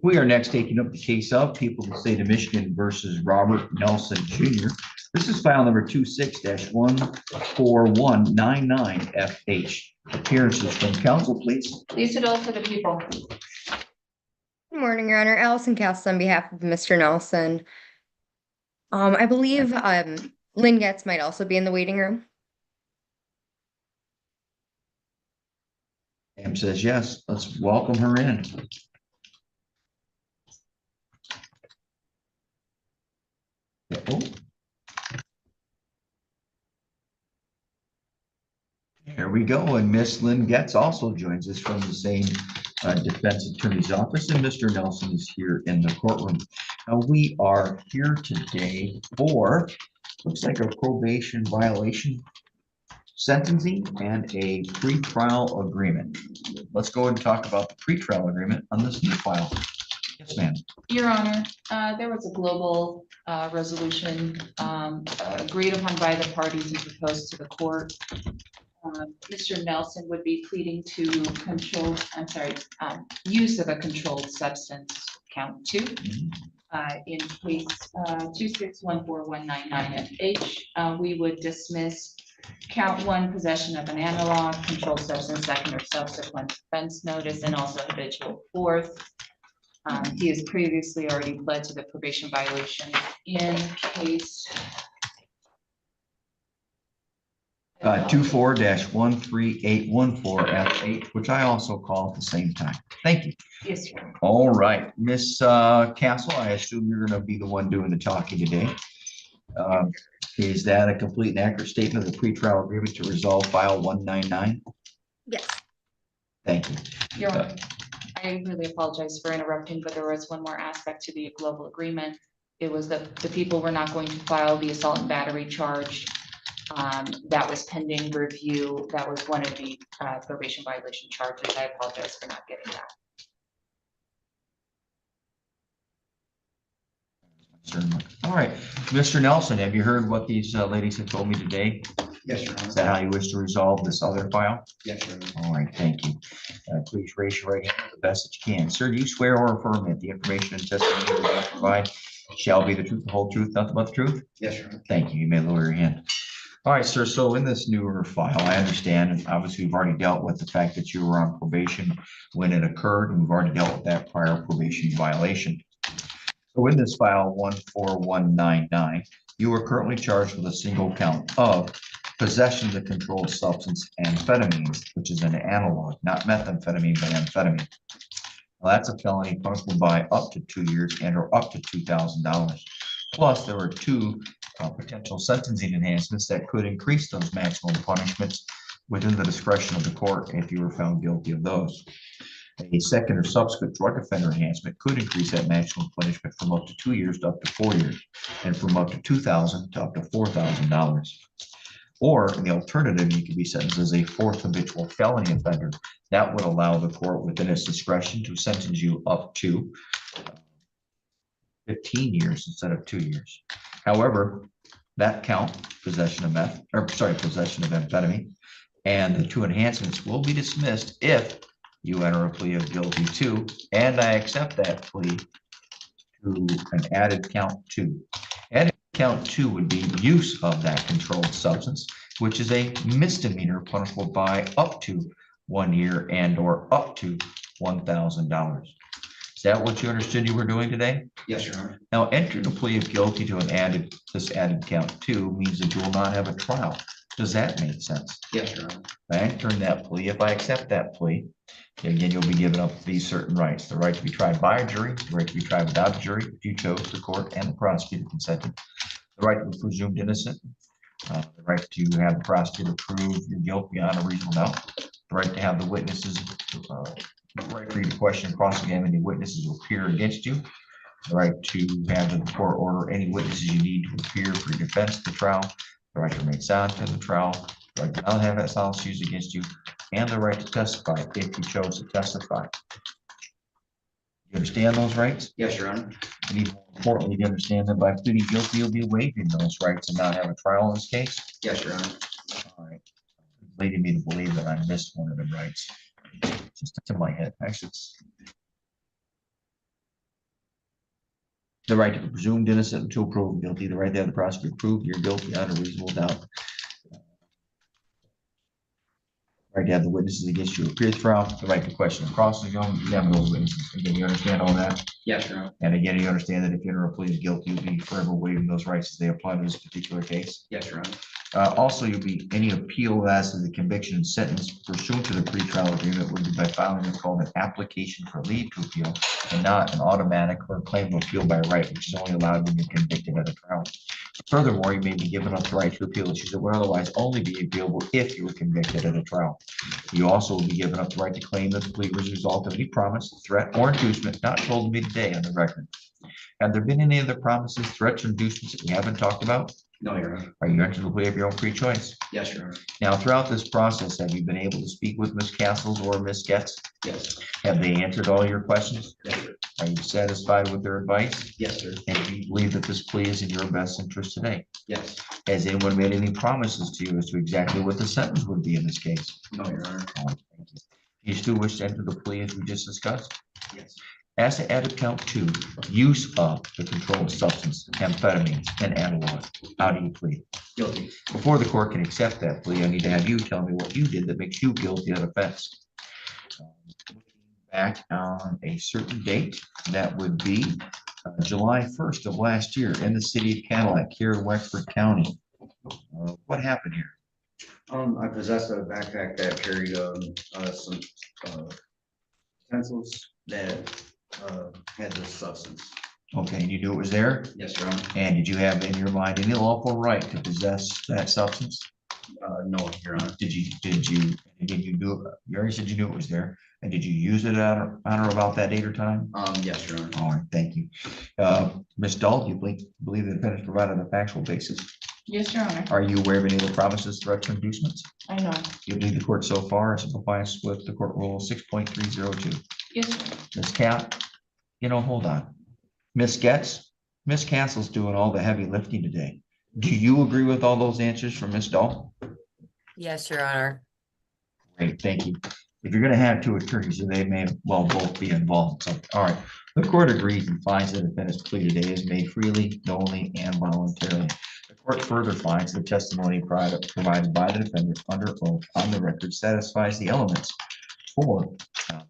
We are next taking up the case of People of the State of Michigan versus Robert Nelson Jr. This is file number 26-14199FH. Appearances from counsel, please. Lisa Dole for the people. Good morning, Your Honor. Allison Castle on behalf of Mr. Nelson. I believe Lynn Getz might also be in the waiting room. Pam says yes. Let's welcome her in. Oh. Here we go. And Miss Lynn Getz also joins us from the same defense attorney's office, and Mr. Nelson is here in the courtroom. We are here today for, looks like a probation violation sentencing and a pretrial agreement. Let's go ahead and talk about the pretrial agreement on this new file. Yes, ma'am. Your Honor, there was a global resolution agreed upon by the parties and proposed to the court. Mr. Nelson would be pleading to use of a controlled substance, count 2, in case 2614199FH. We would dismiss count 1, possession of an analog, controlled substance, second or subsequent offense notice, and also habitual 4th. He has previously already pled to the probation violation in case 24-13814F8, which I also call at the same time. Thank you. Yes, sir. All right, Miss Castle, I assume you're going to be the one doing the talking today. Is that a complete and accurate statement of the pretrial agreement to resolve file 199? Yes. Thank you. Your Honor, I really apologize for interrupting, but there was one more aspect to the global agreement. It was that the people were not going to file the assault and battery charge. That was pending review. That was one of the probation violation charges. I apologize for not getting that. All right, Mr. Nelson, have you heard what these ladies have told me today? Yes, Your Honor. Is that how you wish to resolve this other file? Yes, Your Honor. All right, thank you. Please raise your right hand the best that you can. Sir, do you swear or affirm that the information and testimony you're about to provide shall be the truth, the whole truth, nothing but the truth? Yes, Your Honor. Thank you. You may lower your hand. All right, sir. So in this newer file, I understand, and obviously we've already dealt with the fact that you were on probation when it occurred, and we've already dealt with that prior probation violation. So in this file 14199, you are currently charged with a single count of possession of the controlled substance amphetamines, which is an analog, not methamphetamine, but amphetamine. Well, that's a felony punishable by up to 2 years and or up to $2,000. Plus, there were 2 potential sentencing enhancements that could increase those maximum punishments within the discretion of the court if you were found guilty of those. A second or subsequent drug offender enhancement could increase that maximum punishment from up to 2 years to up to 4 years, and from up to $2,000 to up to $4,000. Or in the alternative, you could be sentenced as a 4th habitual felony offender. That would allow the court within its discretion to sentence you up to 15 years instead of 2 years. However, that count, possession of amphetamine, and the 2 enhancements will be dismissed if you enter a plea of guilty to, and I accept that plea, to an added count 2. Added count 2 would be use of that controlled substance, which is a misdemeanor punishable by up to 1 year and or up to $1,000. Is that what you understood you were doing today? Yes, Your Honor. Now, entering a plea of guilty to this added count 2 means that you will not have a trial. Does that make sense? Yes, Your Honor. By entering that plea, if I accept that plea, again, you'll be given up these certain rights: the right to be tried by a jury, the right to be tried without a jury if you chose, the court and the prosecutor consented, the right to be presumed innocent, the right to have the prosecutor prove your guilt beyond a reasonable doubt, the right to have the witnesses, the right for you to question and cross-examine any witnesses who appear against you, the right to have the court order any witnesses you need to appear for your defense at the trial, the right to remain silent in the trial, the right to not have that silence used against you, and the right to testify if you chose to testify. You understand those rights? Yes, Your Honor. And even more importantly, you understand that by pleading guilty, you'll be waiving those rights and not have a trial in this case? Yes, Your Honor. All right. It's leading me to believe that I missed one of the rights. Just to my head. Actually, The right to be presumed innocent until proven guilty, the right to have the prosecutor prove you're guilty on a reasonable doubt. Right to have the witnesses against you appear throughout, the right to question and cross-examine those witnesses. Again, you understand all that? Yes, Your Honor. And again, you understand that if you enter a plea of guilty, you'll be forever waiving those rights as they apply to this particular case. Yes, Your Honor. Also, you'll be, any appeal as to the conviction and sentence pursuant to the pretrial agreement would be by filing what's called an application for leave to appeal and not an automatic or claim of appeal by right, which is only allowed when you're convicted at a trial. Furthermore, you may be given up the right to appeal issues that would otherwise only be appealable if you were convicted at a trial. You also will be given up the right to claim that the plea was a result of any promise, threat, or inducement not told to me today on the record. Have there been any other promises, threats, or inducements that we haven't talked about? No, Your Honor. Are you entering the plea of your own free choice? Yes, Your Honor. Now, throughout this process, have you been able to speak with Ms. Castles or Ms. Getz? Yes. Have they answered all your questions? Yes, sir. Are you satisfied with their advice? Yes, sir. And do you believe that this plea is in your best interest today? Yes. Has anyone made any promises to you as to exactly what the sentence would be in this case? No, Your Honor. All right, thank you. You still wish to enter the plea as we just discussed? Yes. As to add count 2, use of the controlled substance, amphetamines, and analog. How do you plead? Guilty. Before the court can accept that plea, I need to have you tell me what you did that makes you guilty of offense. Looking back on a certain date, that would be July 1st of last year in the city of Cadillac here in Wexford County. What happened here? I possessed a backpack that carried some utensils that had this substance. Okay, and you knew it was there? Yes, Your Honor. And did you have in your mind any lawful right to possess that substance? No, Your Honor. Did you, again, you knew, you already said you knew it was there, and did you use it on or about that date or time? Yes, Your Honor. All right, thank you. Ms. Dahl, do you believe the defendant provided a factual basis? Yes, Your Honor. Are you aware of any other promises, threats, or inducements? I know. You believe the court so far is in compliance with the court rule 6.302? Yes, sir. Ms. Cap, hold on. Ms. Getz, Ms. Castle's doing all the heavy lifting today. Do you agree with all those answers from Ms. Dahl? Yes, Your Honor. Great, thank you. If you're gonna have two attorneys, they may well both be involved. So, all right, the court agrees and finds that the defendant's plea today is made freely, knowingly, and voluntarily. The court further finds the testimony provided by the defendant under oath on the record satisfies the elements for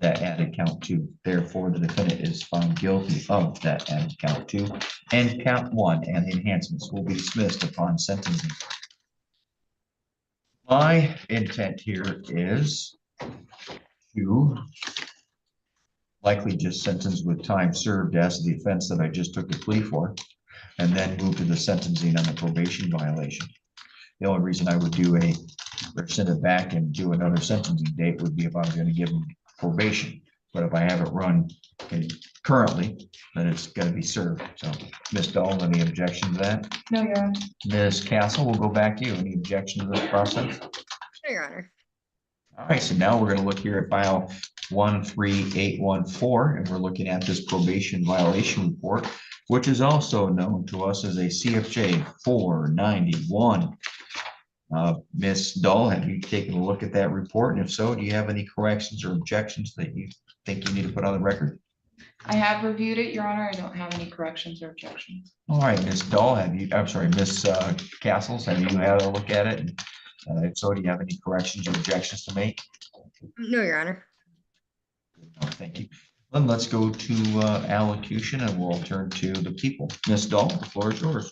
that added count 2. Therefore, the defendant is found guilty of that added count 2, and count 1 and the enhancements will be dismissed upon sentencing. My intent here is to likely just sentence with time served as the offense that I just took the plea for, and then move to the sentencing on the probation violation. The only reason I would send it back and do another sentencing date would be if I was going to give them probation. But if I have it run currently, then it's going to be served. So, Ms. Dahl, any objection to that? No, Your Honor. Ms. Castle, we'll go back to you. Any objection to this process? No, Your Honor. All right, so now we're going to look here at file 13814, and we're looking at this probation violation report, which is also known to us as a CFJ 491. Ms. Dahl, have you taken a look at that report? And if so, do you have any corrections or objections that you think you need to put on the record? I have reviewed it, Your Honor. I don't have any corrections or objections. All right, Ms. Dahl, Ms. Castles, have you had a look at it? And if so, do you have any corrections or objections to make? No, Your Honor. No, thank you. Then let's go to allocution, and we'll turn to the people. Ms. Dahl, the floor is yours.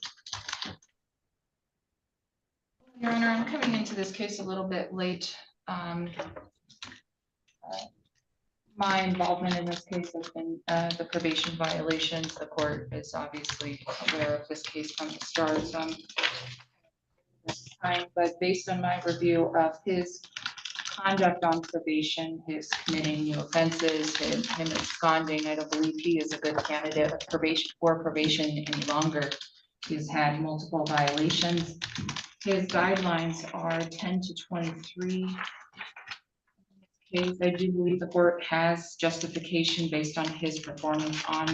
Your Honor, I'm coming into this case a little bit late. My involvement in this case has been the probation violations. The court is obviously aware of this case from the start. So I'm this time, but based on my review of his conduct on probation, his committing new offenses, him absconding, I don't believe he is a good candidate of probation any longer. He's had multiple violations. His guidelines are 10 to 23. I do believe the court has justification based on his performance on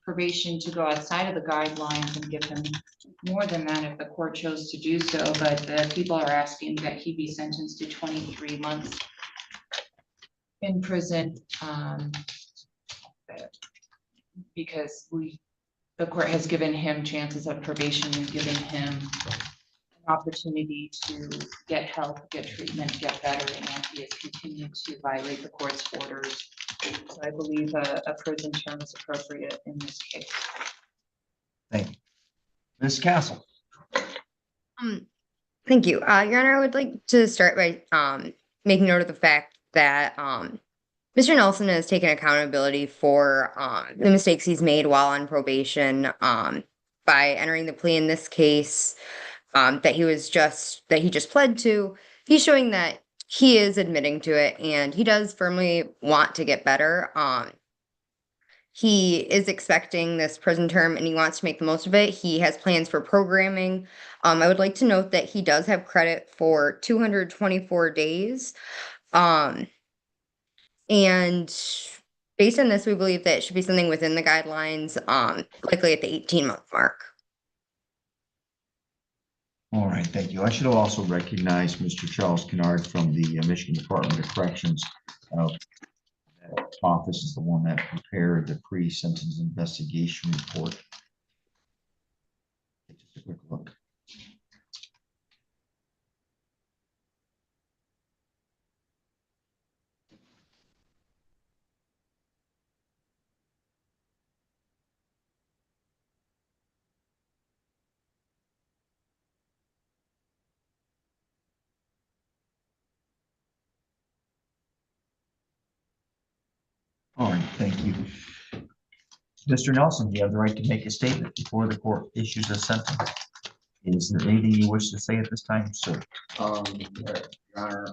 probation to go outside of the guidelines and give him more than that if the court chose to do so. But the people are asking that he be sentenced to 23 months in prison because we the court has given him chances of probation and given him an opportunity to get help, get treatment, get better, and he has continued to violate the court's orders. So I believe a prison term is appropriate in this case. Thank you. Ms. Castle. Thank you. Your Honor, I would like to start by making note of the fact that Mr. Nelson has taken accountability for the mistakes he's made while on probation by entering the plea in this case that he just pled to. He's showing that he is admitting to it and he does firmly want to get better. He is expecting this prison term and he wants to make the most of it. He has plans for programming. I would like to note that he does have credit for 224 days. And based on this, we believe that it should be something within the guidelines, likely at the 18-month mark. All right, thank you. I should also recognize Mr. Charles Kennard from the Michigan Department of Corrections. That office is the one that prepared the pre-sentence investigation report. Just a quick look. All right, thank you. Mr. Nelson, you have the right to make a statement before the court issues a sentence. Is there anything you wish to say at this time, sir? Your Honor,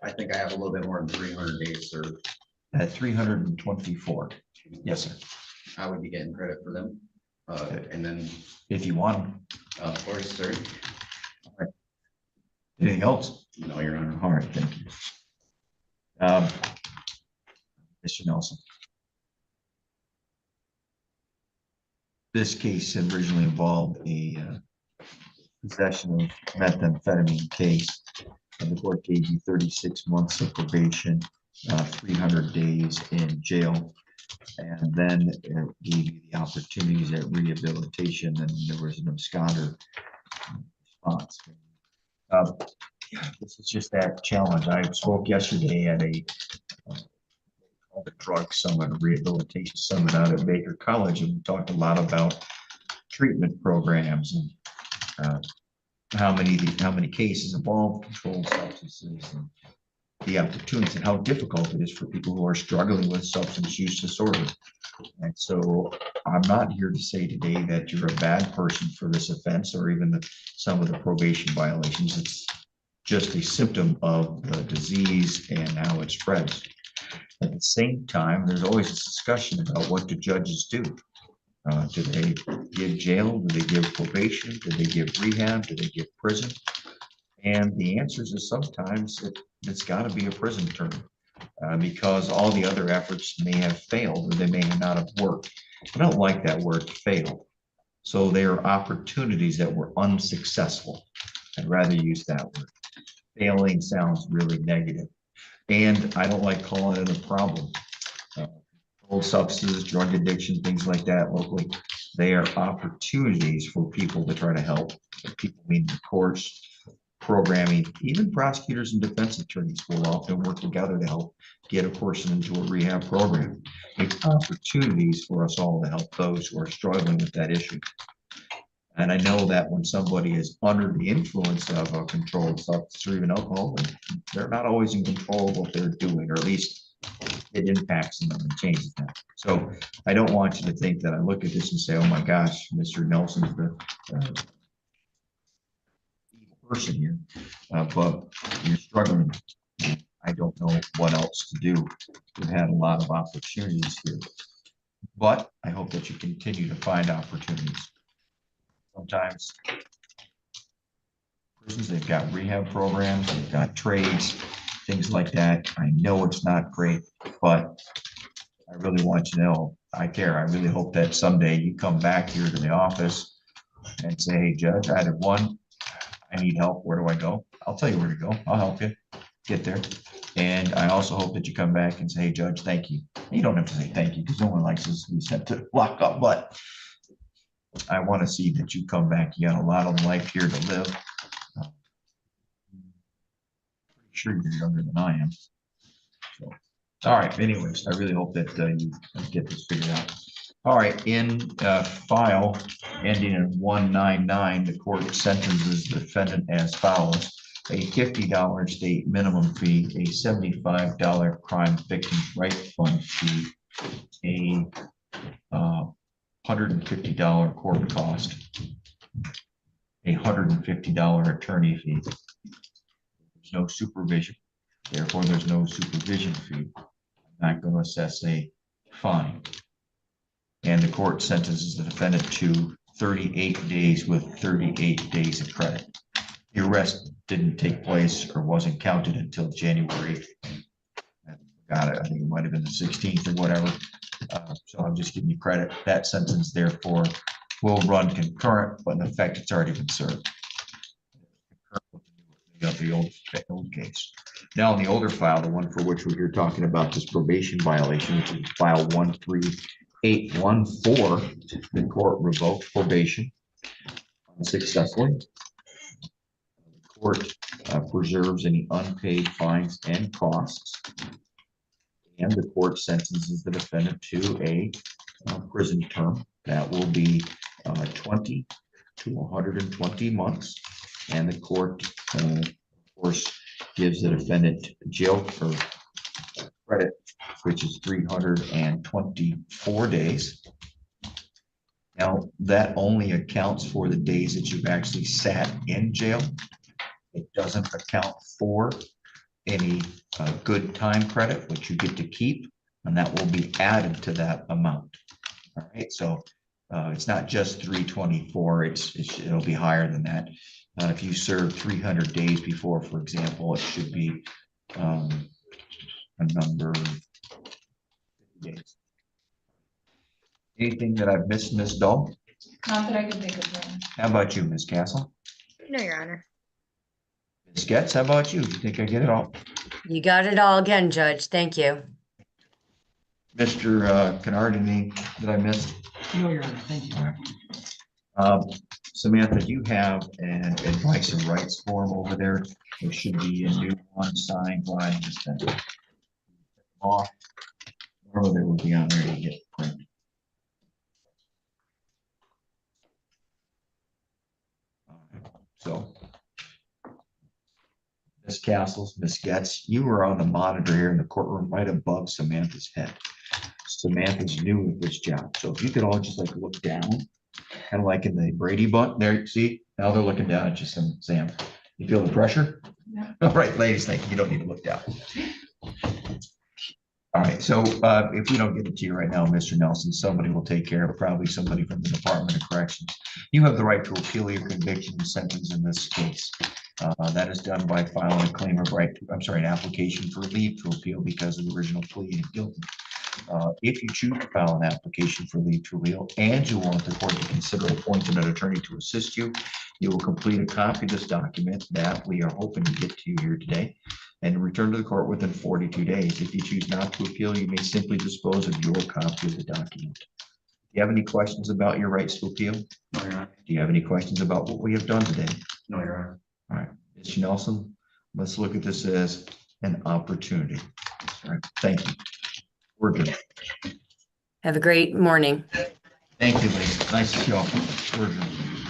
I think I have a little bit more than 300 days served. At 324. Yes, sir. I would be getting credit for them. Okay. And then, If you want. of course, sir. Anything else? No, Your Honor. All right, thank you. Mr. Nelson. This case originally involved a possession of methamphetamine case, and the court gave you 36 months of probation, 300 days in jail, and then it gave you the opportunities at rehabilitation, and there was an absconder response. This is just that challenge. I spoke yesterday at a drug summit, a rehabilitation summit out at Baker College, and we talked a lot about treatment programs and how many cases involve controlled substances and the opportunities and how difficult it is for people who are struggling with substance use disorder. And so I'm not here to say today that you're a bad person for this offense or even some of the probation violations. It's just a symptom of the disease and how it spreads. At the same time, there's always a discussion about what do judges do. Do they give jail? Do they give probation? Do they give rehab? Do they give prison? And the answer is sometimes it's got to be a prison term because all the other efforts may have failed or they may not have worked. I don't like that word fail. So there are opportunities that were unsuccessful. I'd rather use that word. Failing sounds really negative. And I don't like calling it a problem. Old substances, drug addiction, things like that locally, they are opportunities for people to try to help. People mean the courts, programming, even prosecutors and defense attorneys will often work together to help get a person into a rehab program. It's opportunities for us all to help those who are struggling with that issue. And I know that when somebody is under the influence of a controlled substance or even alcohol, they're not always in control of what they're doing, or at least it impacts them and changes them. So I don't want you to think that I look at this and say, oh my gosh, Mr. Nelson's the evil person here, but you're struggling. I don't know what else to do. We've had a lot of opportunities here, but I hope that you continue to find opportunities. Sometimes prisons, they've got rehab programs, they've got trades, things like that. I know it's not great, but I really want you to know I care. I really hope that someday you come back here to the office and say, hey, Judge, I had one. I need help. Where do I go? I'll tell you where to go. I'll help you get there. And I also hope that you come back and say, hey, Judge, thank you. You don't have to say thank you because no one likes us to be sent to lock up, but I want to see that you come back. You got a lot of life here to live. Pretty sure you're younger than I am. So, all right, anyways, I really hope that you get this figured out. All right, in file ending in 199, the court sentences the defendant as follows: a $50 state minimum fee, a $75 crime victims' right fund fee, a $150 court cost, a $150 attorney fee. There's no supervision, therefore there's no supervision fee. I'm not going to assess a fine. And the court sentences the defendant to 38 days with 38 days of credit. The arrest didn't take place or wasn't counted until January. I forgot it. I think it might have been the 16th or whatever. So I'm just giving you credit. That sentence therefore will run concurrent, but in effect, it's already been served. The old case. Now, in the older file, the one for which we're here talking about this probation violation, which is file 13814, the court revoked probation unsuccessfully. The court preserves any unpaid fines and costs, and the court sentences the defendant to a prison term that will be 20 to 120 months. And the court, of course, gives the defendant jail for credit, which is 324 days. Now, that only accounts for the days that you've actually sat in jail. It doesn't account for any good time credit, which you get to keep, and that will be added to that amount. All right, so it's not just 324, it'll be higher than that. If you served 300 days before, for example, it should be a number of days. Anything that I've missed, Ms. Dahl? Not that I can think of. No. How about you, Ms. Castle? No, Your Honor. Ms. Getz, how about you? Do you think I get it all? You got it all again, Judge. Thank you. Mr. Kennard, anything that I missed? No, Your Honor, thank you. Samantha, do you have an advice and rights form over there? There should be a new one signed by the defendant. Or there will be on there to get printed. So, Ms. Castles, Ms. Getz, you were on the monitor here in the courtroom right above Samantha's head. Samantha's new at this job. So if you could all just like look down, kind of like in the Brady Bunch there, see, now they're looking down at you, Sam. You feel the pressure? Yeah. All right, ladies, thank you. You don't need to look down. All right, so if we don't get it to you right now, Mr. Nelson, somebody will take care of it, probably somebody from the Department of Corrections. You have the right to appeal your conviction and sentence in this case. That is done by filing a claim of right, an application for leave to appeal because of the original plea and guilty. If you choose to file an application for leave to appeal and you want the court to consider appointing an attorney to assist you, you will complete a copy of this document that we are hoping to get to you here today and return to the court within 42 days. If you choose not to appeal, you may simply dispose of your copy of the document. Do you have any questions about your rights to appeal? No, Your Honor. Do you have any questions about what we have done today? No, Your Honor. All right, Mr. Nelson, let's look at this as an opportunity. All right, thank you. We're good. Have a great morning. Thank you, ladies. Nice to see you all. We're good.